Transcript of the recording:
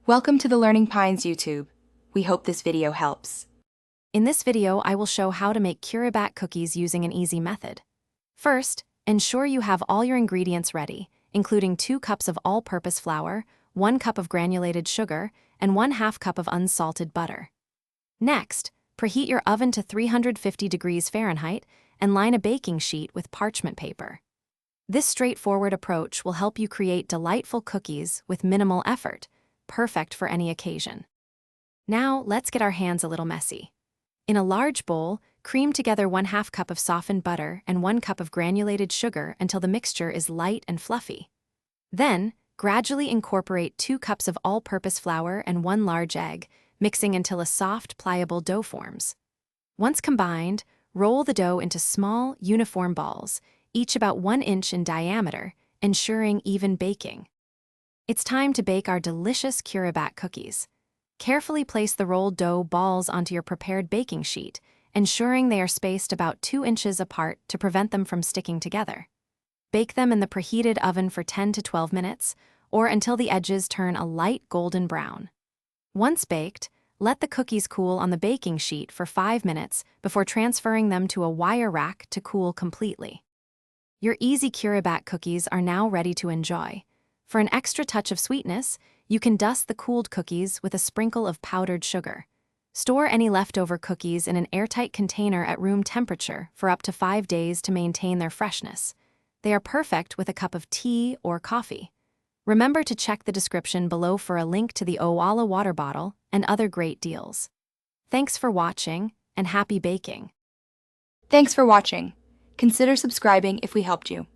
Welcome to the Learning Pines YouTube. We hope this video helps. In this video, I will show how to make Kurebat cookies using an easy method. First, ensure you have all your ingredients ready, including 2 cups of all-purpose flour, 1 cup of granulated sugar, and 1/2 cup of unsalted butter. Next, preheat your oven to 350 degrees Fahrenheit and line a baking sheet with parchment paper. This straightforward approach will help you create delightful cookies with minimal effort, perfect for any occasion. Now, let's get our hands a little messy. In a large bowl, cream together 1/2 cup of softened butter and 1 cup of granulated sugar until the mixture is light and fluffy. Then, gradually incorporate 2 cups of all-purpose flour and 1 large egg, mixing until a soft, pliable dough forms. Once combined, roll the dough into small, uniform balls, each about 1 inch in diameter, ensuring even baking. It's time to bake our delicious Kurebat cookies. Carefully place the rolled dough balls onto your prepared baking sheet, ensuring they are spaced about 2 inches apart to prevent them from sticking together. Bake them in the preheated oven for 10 to 12 minutes, or until the edges turn a light golden brown. Once baked, let the cookies cool on the baking sheet for 5 minutes before transferring them to a wire rack to cool completely. Your easy Kurebat cookies are now ready to enjoy. For an extra touch of sweetness, you can dust the cooled cookies with a sprinkle of powdered sugar. Store any leftover cookies in an airtight container at room temperature for up to 5 days to maintain their freshness. They are perfect with a cup of tea or coffee. Remember to check the description below for a link to the Owala water bottle and other great deals. Thanks for watching, and happy baking! Thanks for watching. Consider subscribing if we helped you.